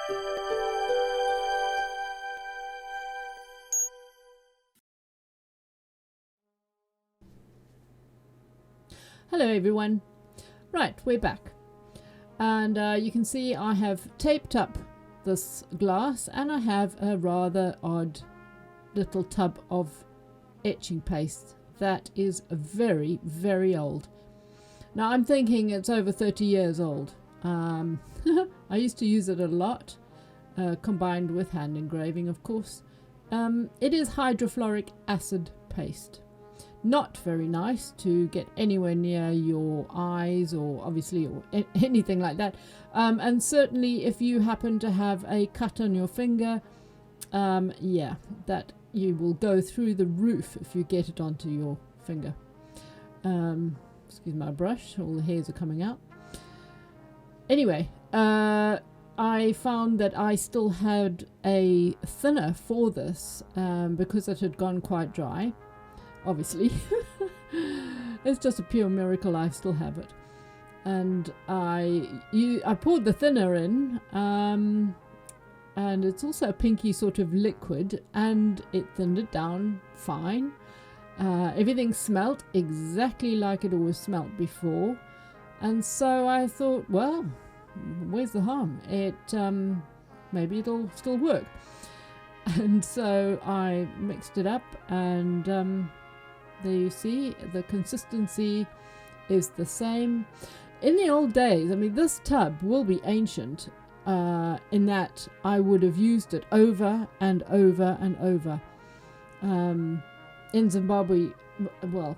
Hello everyone. Right, we're back. And you can see I have taped up this glass and I have a rather odd little tub of etching paste that is very, very old. Now I'm thinking it's over 30 years old. I used to use it a lot, combined with hand engraving, of course. It is hydrofluoric acid paste. Not very nice to get anywhere near your eyes or obviously or anything like that. And certainly if you happen to have a cut on your finger, yeah, that you will go through the roof if you get it onto your finger. Excuse my brush, all the hairs are coming out. Anyway, I found that I still had a thinner for this because it had gone quite dry. Obviously, it's just a pure miracle I still have it. And I poured the thinner in, and it's also a pinky sort of liquid, and it thinned it down fine. Everything smelt exactly like it always smelt before, and so I thought, well, where's the harm? Maybe it'll still work. And so I mixed it up, and there you see the consistency is the same. In the old days, I mean, this tub will be ancient in that I would have used it over and over and over. In Zimbabwe, well,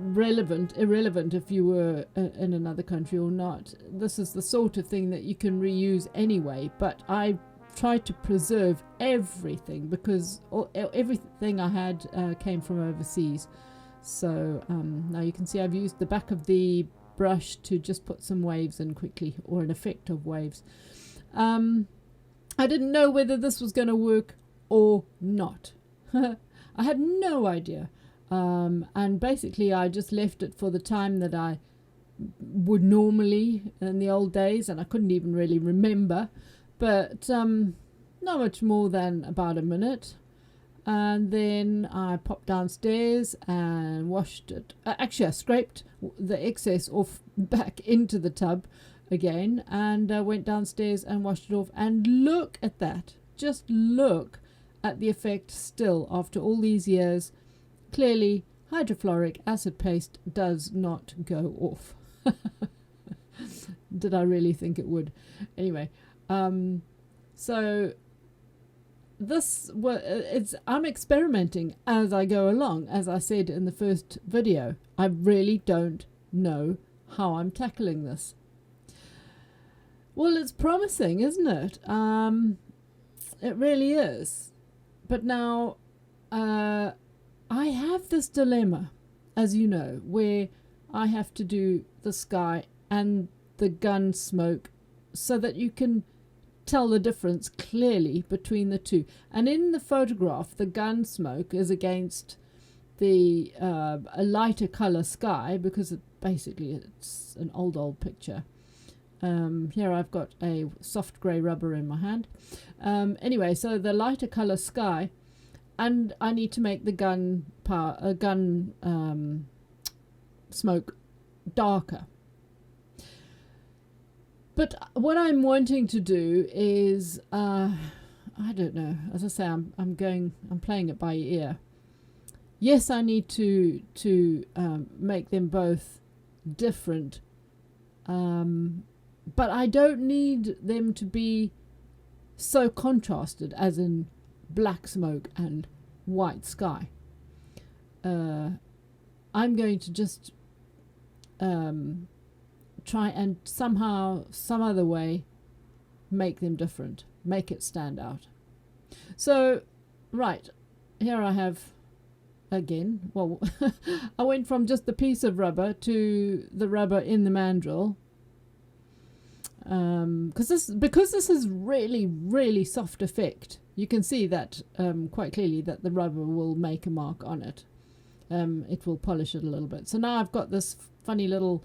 irrelevant if you were in another country or not. This is the sort of thing that you can reuse anyway, but I tried to preserve everything because everything I had came from overseas. So now you can see I've used the back of the brush to just put some waves in quickly, or an effect of waves. I didn't know whether this was going to work or not. I had no idea. And basically I just left it for the time that I would normally in the old days, and I couldn't even really remember. But not much more than about a minute. And then I popped downstairs and washed it. Actually, I scraped the excess off back into the tub again, and went downstairs and washed it off. And look at that. Just look at the effect still after all these years. Clearly, hydrofluoric acid paste does not go off. Did I really think it would? Anyway. So I'm experimenting as I go along. As I said in the first video, I really don't know how I'm tackling this. Well, it's promising, isn't it? It really is. But now I have this dilemma, as you know, where I have to do the sky and the gun smoke so that you can tell the difference clearly between the two. And in the photograph, the gun smoke is against the a lighter color sky, because it's an old picture. Here I've got a soft grey rubber in my hand. Anyway, so the lighter color sky, and I need to make the gun smoke darker. But what I'm wanting to do is, I don't know. As I say, I'm playing it by ear. Yes, I need to make them both different, but I don't need them to be so contrasted, as in black smoke and white sky. I'm going to just try and somehow, some other way, make them different, make it stand out. So, right, here I have again, well, I went from just the piece of rubber to the rubber in the mandrel, because this is really, really soft effect. You can see that quite clearly that the rubber will make a mark on it. It will polish it a little bit. So now I've got this funny little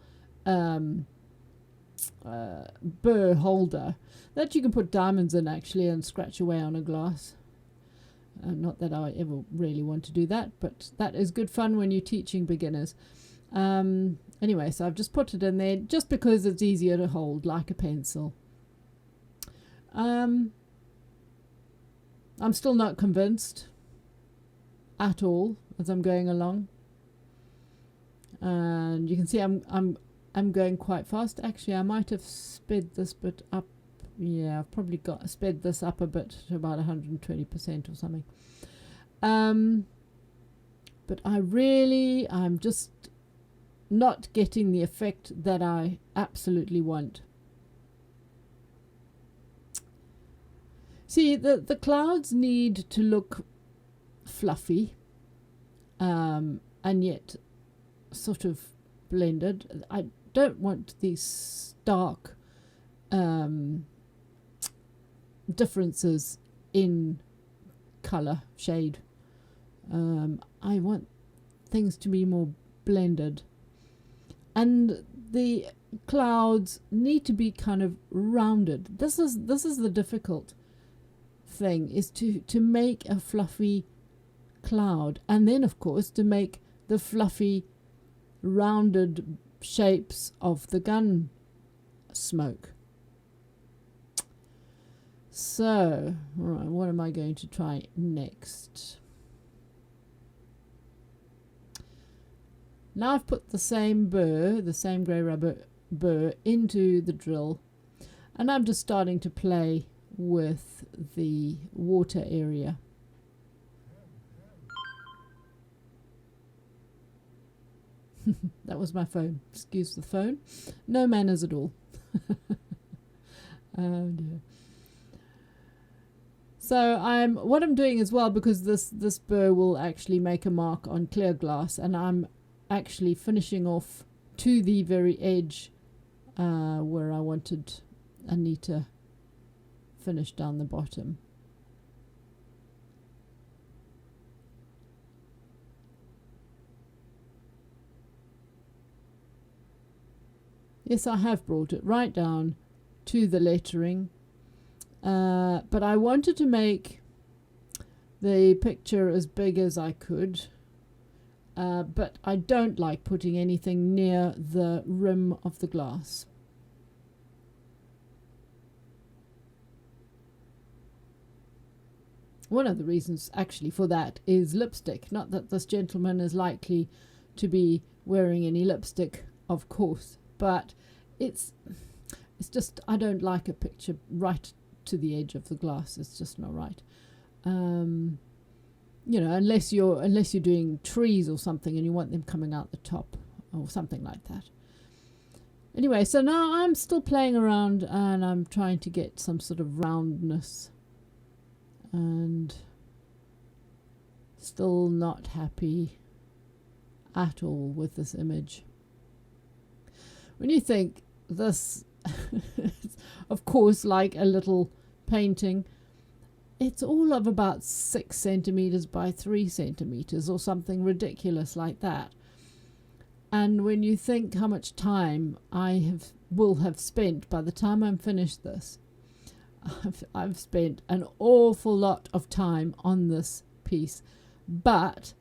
burr holder that you can put diamonds in actually and scratch away on a glass. Not that I ever really want to do that, but that is good fun when you're teaching beginners. Anyway, so I've just put it in there just because it's easier to hold, like a pencil. I'm still not convinced at all as I'm going along, and you can see I'm going quite fast. Actually, I might have sped this bit up. Yeah, I've probably sped this up a bit to about 120% or something. But I'm just not getting the effect that I absolutely want. See, the clouds need to look fluffy, and yet sort of blended. I don't want these stark differences in color shade. I want things to be more blended, and the clouds need to be kind of rounded. This is the difficult thing, is to make a fluffy cloud, and then of course to make the fluffy rounded shapes of the gun smoke. So, right, what am I going to try next? Now I've put the same grey rubber burr into the drill, and I'm just starting to play with the water area. That was my phone. Excuse the phone. No manners at all. Oh dear. So what I'm doing as well, because this burr will actually make a mark on clear glass, and I'm actually finishing off to the very edge where I wanted a neater finish down the bottom. Yes, I have brought it right down to the lettering, but I wanted to make the picture as big as I could, but I don't like putting anything near the rim of the glass. One of the reasons actually for that is lipstick. Not that this gentleman is likely to be wearing any lipstick, of course, but it's just, I don't like a picture right to the edge of the glass. It's just not right. You know, unless you're doing trees or something and you want them coming out the top or something like that. Anyway, so now I'm still playing around and I'm trying to get some sort of roundness, and still not happy at all with this image. When you think this, of course, like a little painting, it's all of about 6 centimeters by 3 centimeters or something ridiculous like that. And when you think how much time I will have spent by the time I'm finished this, I've spent an awful lot of time on this piece, but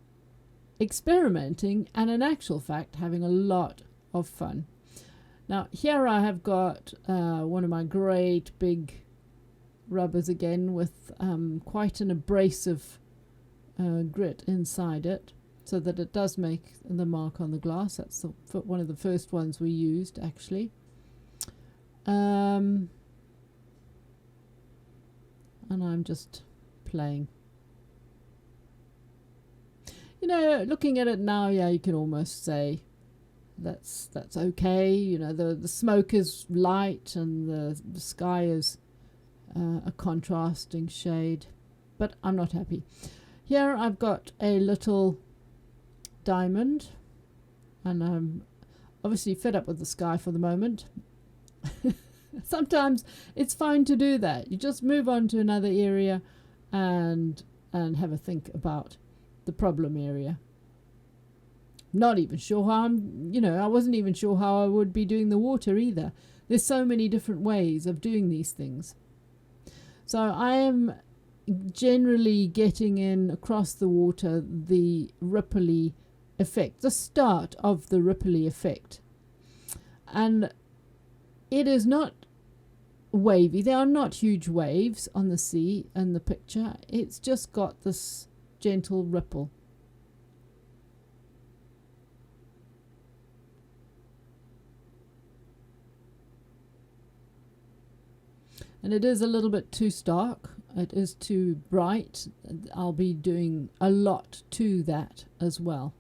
experimenting and in actual fact having a lot of fun. Now here I have got one of my great big rubbers again with quite an abrasive grit inside it, so that it does make the mark on the glass. That's one of the first ones we used actually. And I'm just playing. You know, looking at it now, yeah, you can almost say that's okay. You know, the smoke is light and the sky is a contrasting shade, but I'm not happy. Here I've got a little diamond, and I'm obviously fed up with the sky for the moment. Sometimes it's fine to do that. You just move on to another area and have a think about the problem area. Not even sure how I wasn't even sure how I would be doing the water either. there's so many different ways of doing these things. So I am generally getting in across the water the ripply effect, the start of the ripply effect. And it is not wavy. There are not huge waves on the sea in the picture. It's just got this gentle ripple. And it is a little bit too stark. It is too bright. I'll be doing a lot to that as well.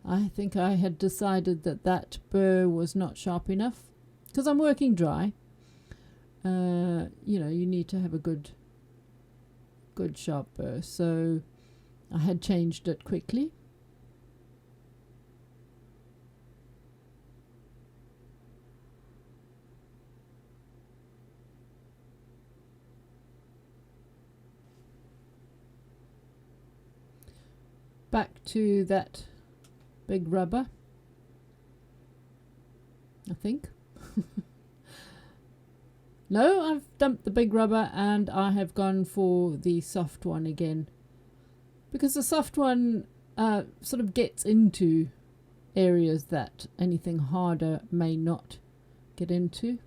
I think I had decided that that burr was not sharp enough because I'm working dry. You know, you need to have a good sharp burr. So I had changed it quickly. Back to that big rubber, I think. No, I've dumped the big rubber and I have gone for the soft one again, because the soft one sort of gets into areas that anything harder may not get into.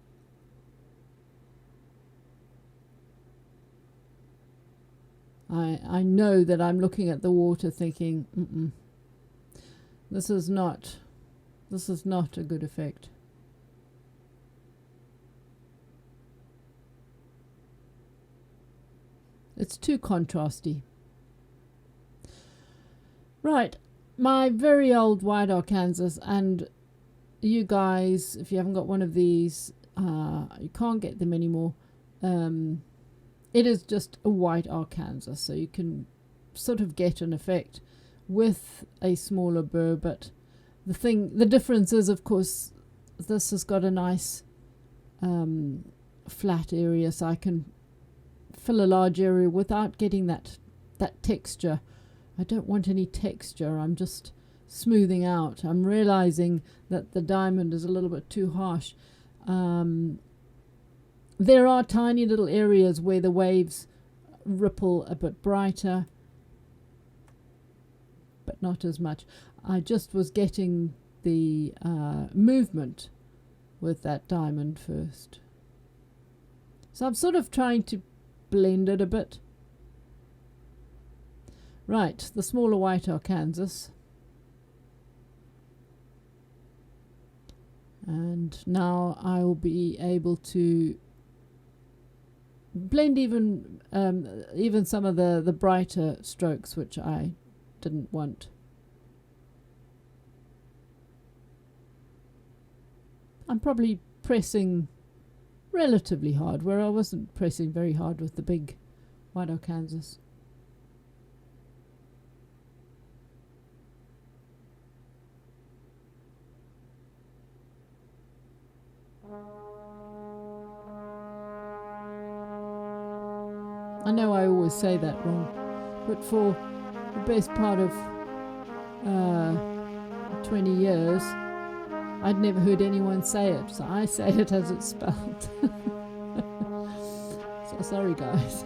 I know that I'm looking at the water thinking, this is not a good effect. It's too contrasty. Right, my very old white Arkansas, and you guys, if you haven't got one of these, you can't get them anymore. It is just a white Arkansas, so you can sort of get an effect with a smaller burr, but the difference is, of course, this has got a nice flat area, so I can fill a large area without getting that texture. I don't want any texture. I'm just smoothing out. I'm realizing that the diamond is a little bit too harsh. There are tiny little areas where the waves ripple a bit brighter, but not as much. I just was getting the movement with that diamond first. So I'm sort of trying to blend it a bit. Right, the smaller white Arkansas. And now I will be able to blend even some of the brighter strokes which I didn't want. I'm probably pressing relatively hard, where I wasn't pressing very hard with the big white Arkansas. I know I always say that wrong, but for the best part of 20 years, I'd never heard anyone say it, so I say it as it's spelled. So sorry, guys.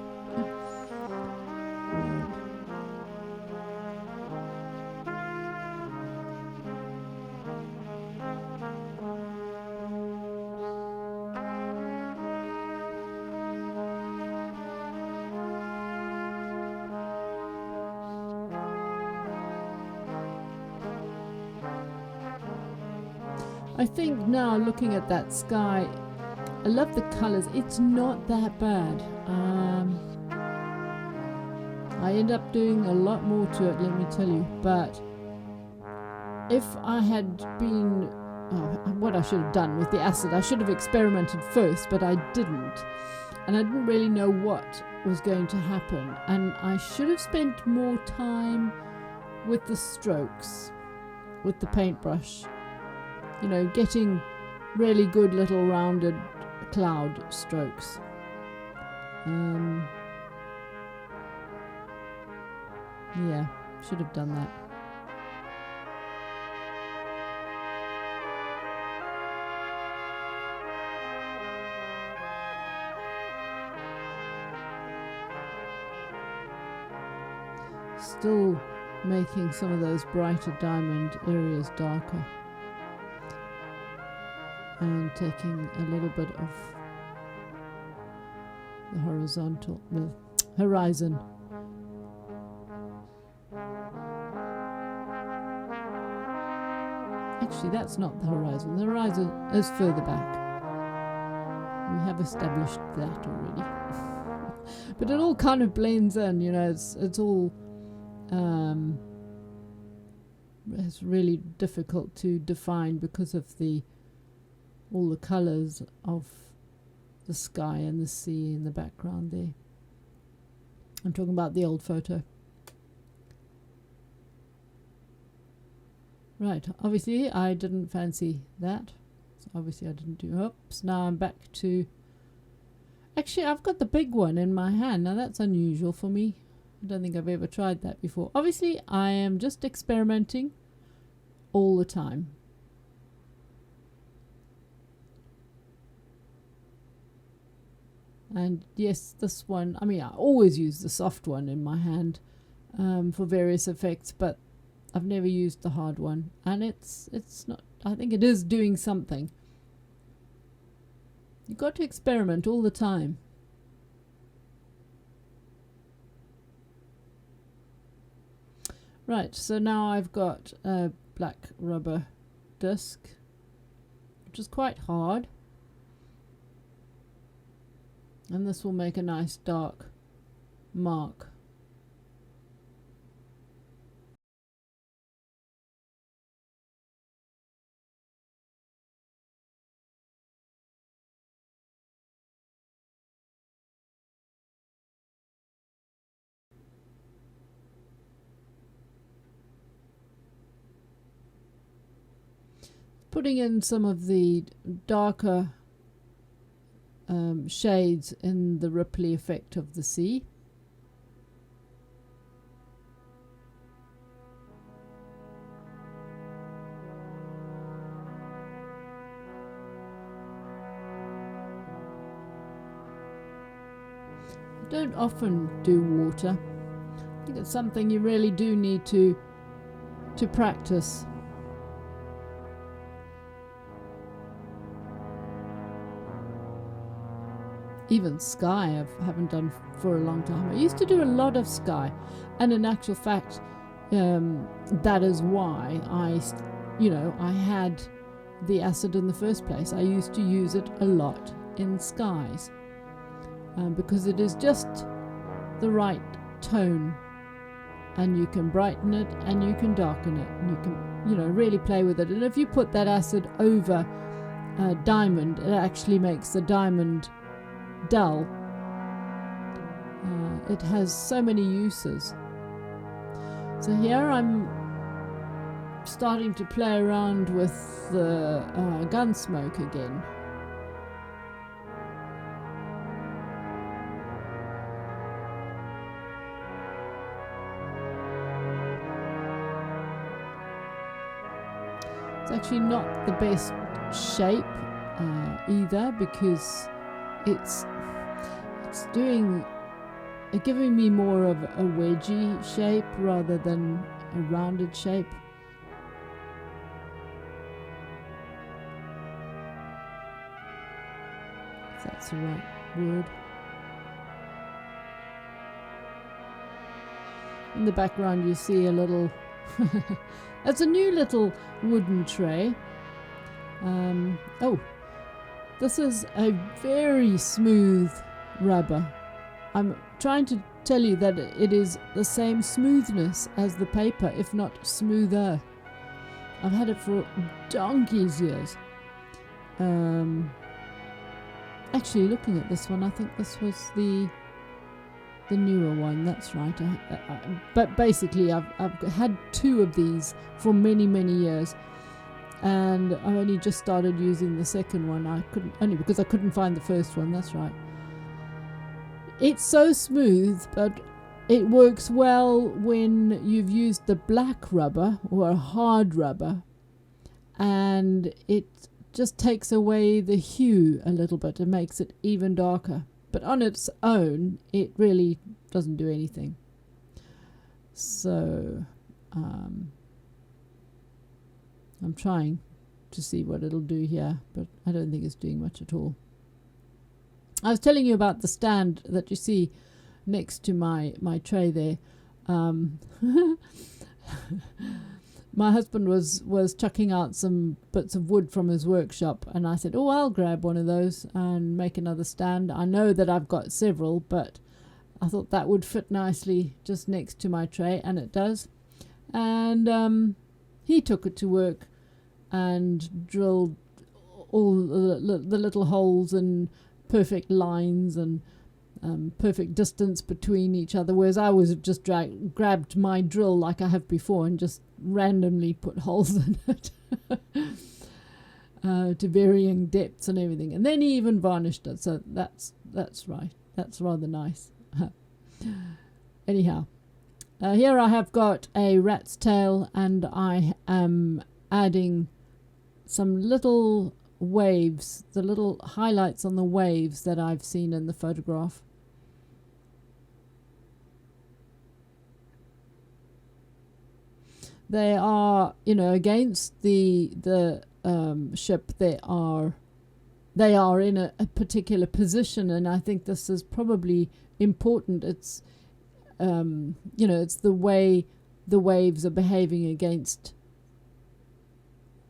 I think now, looking at that sky, I love the colours. It's not that bad. I end up doing a lot more to it, let me tell you. But if I had been... what I should have done with the acid, I should have experimented first, but I didn't. And I didn't really know what was going to happen. And I should have spent more time with the strokes, with the paintbrush. You know, getting really good little rounded cloud strokes. Yeah, should have done that. still making some of those brighter diamond areas darker, and taking a little bit of the horizon. Actually, that's not the horizon. The horizon is further back. We have established that already. But it all kind of blends in, you know. It's all it's really difficult to define because of all the colours of the sky and the sea in the background there. I'm talking about the old photo. Right, obviously I didn't fancy that. So obviously I didn't do oops. Now I'm back to... Actually, I've got the big one in my hand. Now that's unusual for me. I don't think I've ever tried that before. Obviously, I am just experimenting all the time. And yes, this one, I mean, I always use the soft one in my hand for various effects, but I've never used the hard one. And it's not, I think it is doing something. You've got to experiment all the time. Right, so now I've got a black rubber disc, which is quite hard. And this will make a nice dark mark. Putting in some of the darker shades in the ripply effect of the sea. I don't often do water. I think it's something you really do need to practice. Even sky I haven't done for a long time. I used to do a lot of sky, and in actual fact that is why I had the acid in the first place. I used to use it a lot in skies because it is just the right tone, and you can brighten it and you can darken it, and you can really play with it. And if you put that acid over diamond, it actually makes the diamond dull. It has so many uses. So here I'm starting to play around with the gun smoke again. It's actually not the best shape either, because it's giving me more of a wedgy shape rather than a rounded shape. If that's the right word. In the background you see a little that's a new little wooden tray. This is a very smooth rubber. I'm trying to tell you that it is the same smoothness as the paper, if not smoother. I've had it for donkey's years. Actually, looking at this one, I think this was the newer one. That's right. But basically, I've had two of these for many years. And I only just started using the second one. Only because I couldn't find the first one. That's right. It's so smooth, but it works well when you've used the black rubber or a hard rubber, and it just takes away the hue a little bit and makes it even darker. But on its own, it really doesn't do anything. So I'm trying to see what it'll do here, but I don't think it's doing much at all. I was telling you about the stand that you see next to my tray there. My husband was chucking out some bits of wood from his workshop, and I said, oh, I'll grab one of those and make another stand. I know that I've got several, but I thought that would fit nicely just next to my tray, and it does. And he took it to work and drilled all the little holes and perfect lines and perfect distance between each other, whereas I was just grabbed my drill like I have before and just randomly put holes in it to varying depths and everything, and then he even varnished it, so that's right, that's rather nice. Anyhow, here I have got a rat's tail, and I am adding some little waves, the little highlights on the waves that I've seen in the photograph. They are, against the ship. They are in a particular position, and I think this is probably important. It's it's the way the waves are behaving against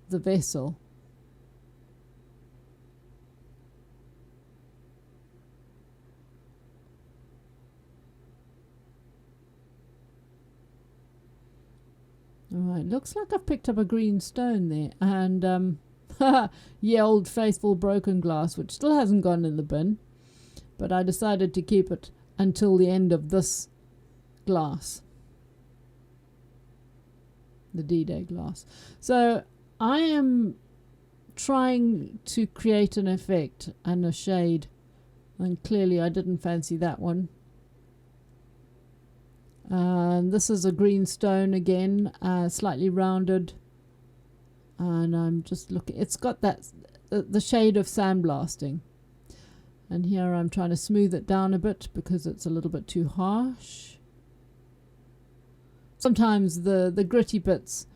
the vessel. Alright, looks like I've picked up a green stone there, and yeah, old faithful broken glass, which still hasn't gone in the bin, but I decided to keep it until the end of this glass, the D-Day glass. So I am trying to create an effect and a shade, and clearly I didn't fancy that one. And this is a green stone again, slightly rounded, and I'm just looking. It's got that the shade of sandblasting, and here I'm trying to smooth it down a bit because it's a little bit too harsh. Sometimes the gritty bits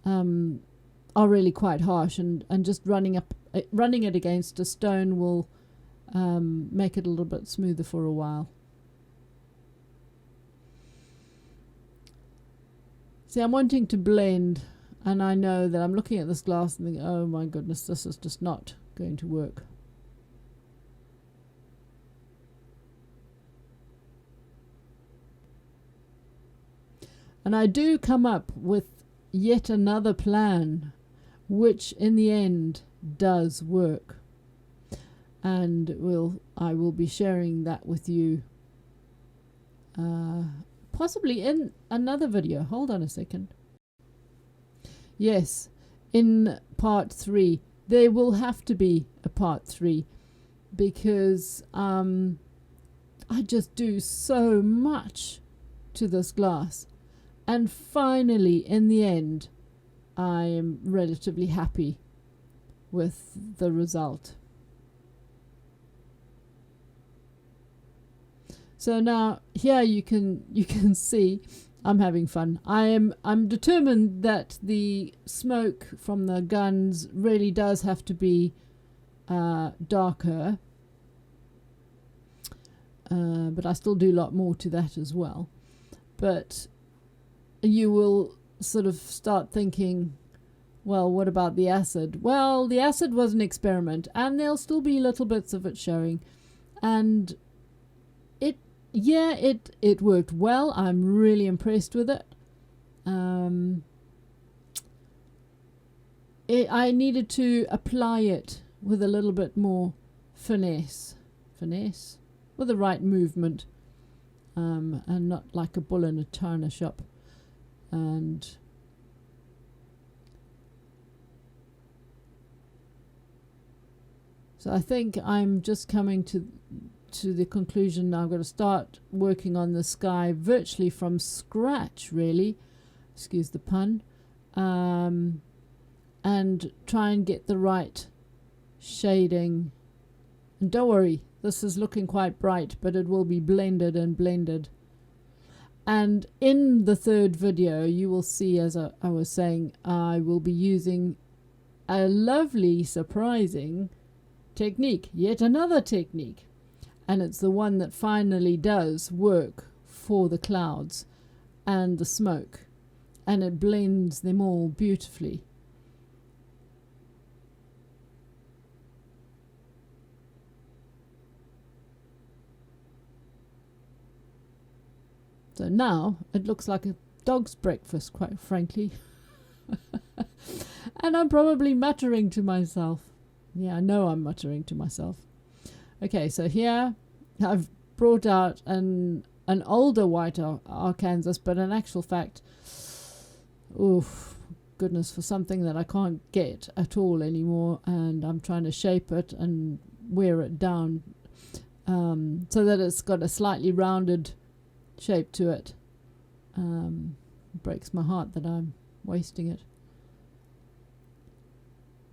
are really quite harsh, and just running it against a stone will make it a little bit smoother for a while. See, I'm wanting to blend, and I know that I'm looking at this glass and thinking, oh my goodness, this is just not going to work. And I do come up with yet another plan, which in the end does work. And I will be sharing that with you possibly in another video. Hold on a second. Yes, in part 3. There will have to be a part 3 because I just do so much to this glass. And finally, in the end, I am relatively happy with the result. So now here you can see I'm having fun. I'm determined that the smoke from the guns really does have to be darker, but I still do a lot more to that as well. But you will sort of start thinking, well, what about the acid? Well, the acid was an experiment, and there'll still be little bits of it showing, and it worked well. I'm really impressed with it. I needed to apply it with a little bit more finesse, with the right movement, and not like a bull in a china shop. And so I think I'm just coming to the conclusion now. I've got to start working on the sky virtually from scratch, really, excuse the pun, and try and get the right shading. And don't worry, this is looking quite bright, but it will be blended and blended. And in the third video, you will see, as I was saying, I will be using a lovely, surprising technique, yet another technique. And it's the one that finally does work for the clouds and the smoke. And it blends them all beautifully. So now it looks like a dog's breakfast, quite frankly. And I'm probably muttering to myself. Yeah, I know I'm muttering to myself. Okay, so here I've brought out an older white Arkansas, but in actual fact, oof, goodness, for something that I can't get at all anymore, and I'm trying to shape it and wear it down so that it's got a slightly rounded shape to it. Breaks my heart that I'm wasting it.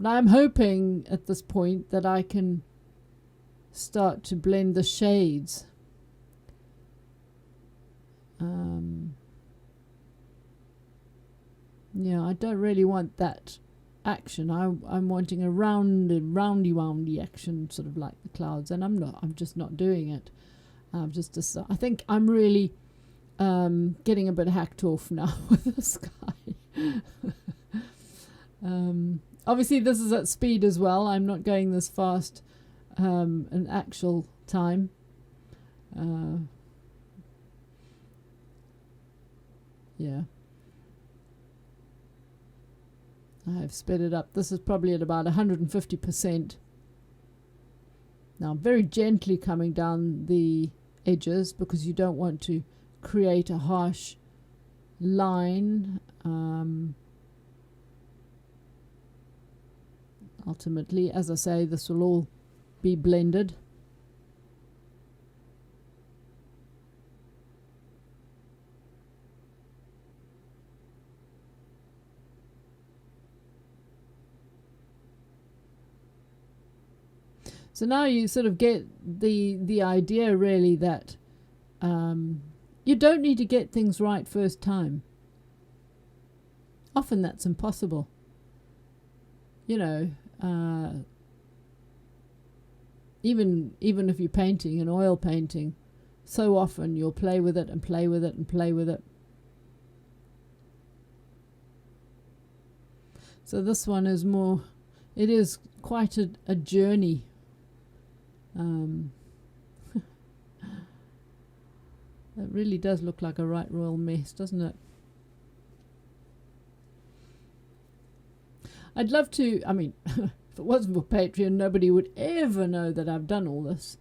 But I'm hoping at this point that I can start to blend the shades. Yeah, I don't really want that action. I'm wanting a roundy action, sort of like the clouds, and I'm just not doing it. I think I'm really getting a bit hacked off now with the sky. Obviously this is at speed as well. I'm not going this fast in actual time. Yeah. I have sped it up. This is probably at about 150%. Now I'm very gently coming down the edges because you don't want to create a harsh line. Ultimately, as I say, this will all be blended. So now you sort of get the idea really that you don't need to get things right first time. Often that's impossible. You know, even if you're painting an oil painting, so often you'll play with it and play with it and play with it. So this one is more, it is quite a journey. It really does look like a right royal mess, doesn't it? I'd love to, I mean, if it wasn't for Patreon, nobody would ever know that I've done all this.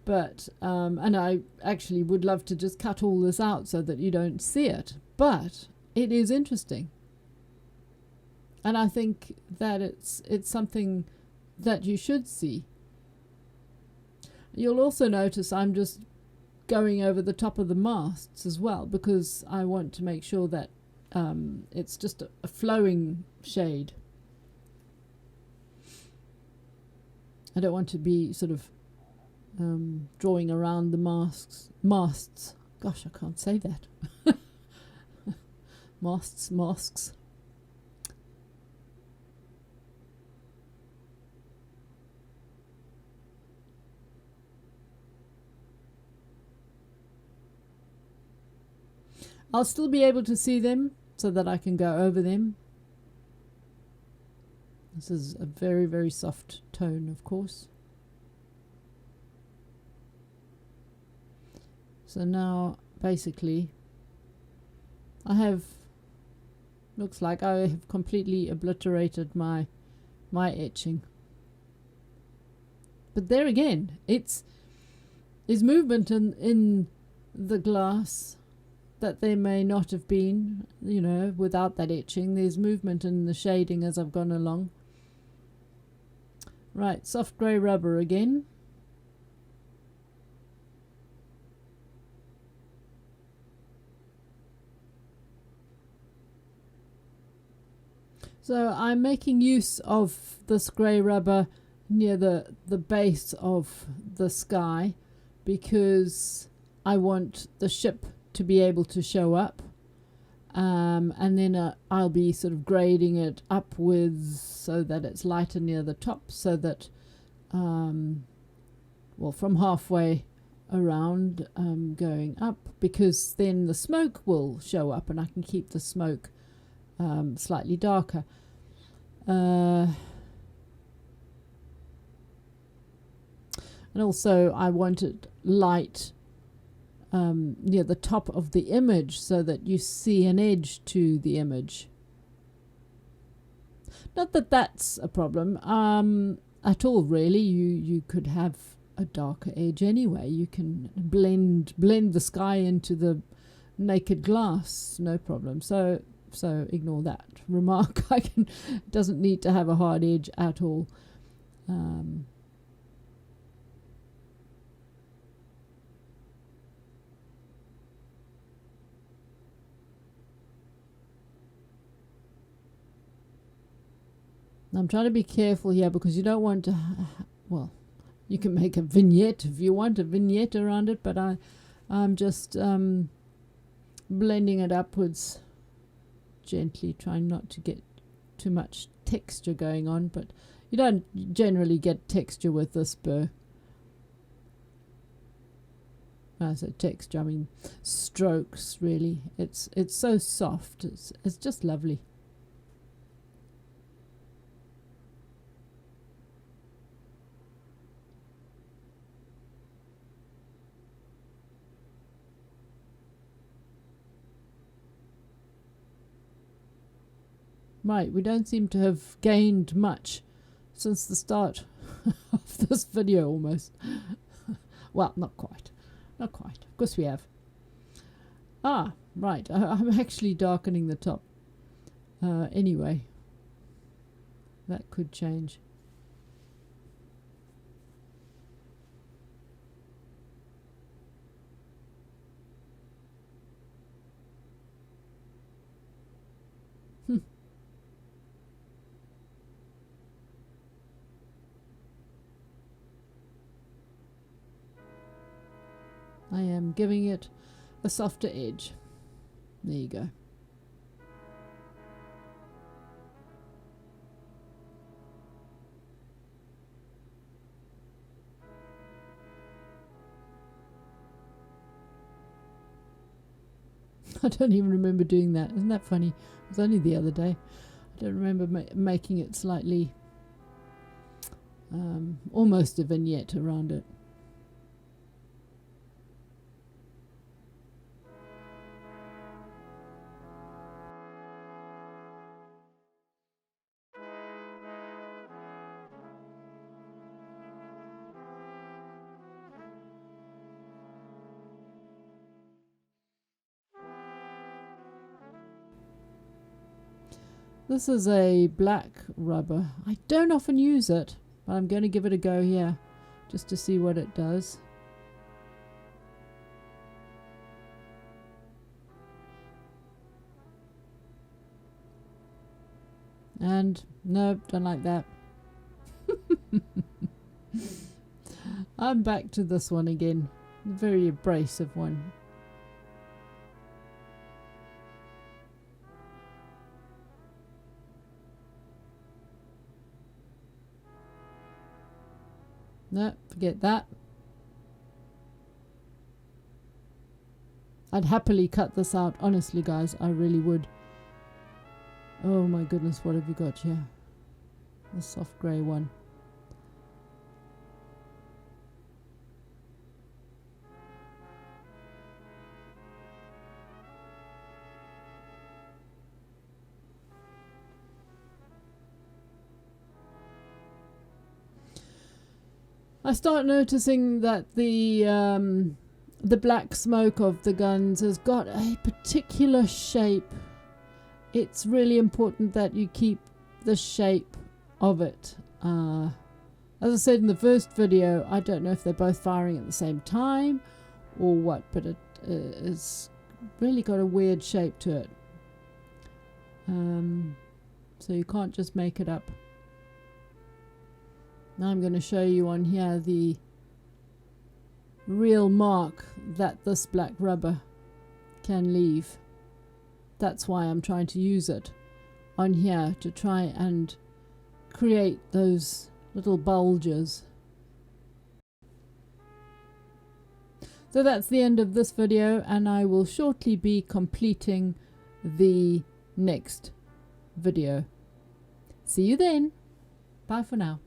But, and I actually would love to just cut all this out so that you don't see it. But it is interesting. And I think that it's something that you should see. You'll also notice I'm just going over the top of the masts as well, because I want to make sure that it's just a flowing shade. I don't want to be sort of drawing around the masts. Gosh, I can't say that. Masks. I'll still be able to see them so that I can go over them. This is a very, very soft tone, of course. So now, basically, looks like I have completely obliterated my etching. But there again, is movement in the glass that there may not have been, you know, without that etching. There's movement in the shading as I've gone along. Right, soft grey rubber again. So I'm making use of this grey rubber near the base of the sky because I want the ship to be able to show up. And then I'll be sort of grading it upwards so that it's lighter near the top, so that well, from halfway around going up, because then the smoke will show up and I can keep the smoke slightly darker. And also I want it light near the top of the image so that you see an edge to the image. Not that that's a problem at all, really. You could have a darker edge anyway. You can blend the sky into the naked glass, no problem. So ignore that remark. It doesn't need to have a hard edge at all. I'm trying to be careful here because you don't want to, well, you can make a vignette if you want a vignette around it, but I'm just blending it upwards gently, trying not to get too much texture going on, but you don't generally get texture with this burr. When I say texture, I mean strokes, really. It's so soft. It's just lovely. Right, we don't seem to have gained much since the start of this video almost. Well, not quite. Not quite. Of course we have. Ah, right. I'm actually darkening the top. Anyway, that could change. I am giving it a softer edge. There you go. I don't even remember doing that. Isn't that funny? It was only the other day. I don't remember making it slightly almost a vignette around it. This is a black rubber. I don't often use it, but I'm going to give it a go here just to see what it does. And nope, don't like that. I'm back to this one again. A very abrasive one. No, forget that. I'd happily cut this out, honestly, guys. I really would. Oh my goodness, what have you got here? The soft grey one. I start noticing that the black smoke of the guns has got a particular shape. It's really important that you keep the shape of it. As I said in the first video, I don't know if they're both firing at the same time or what, but it's really got a weird shape to it. So you can't just make it up. Now I'm going to show you on here the real mark that this black rubber can leave. That's why I'm trying to use it on here to try and create those little bulges. So that's the end of this video, and I will shortly be completing the next video. See you then. Bye for now.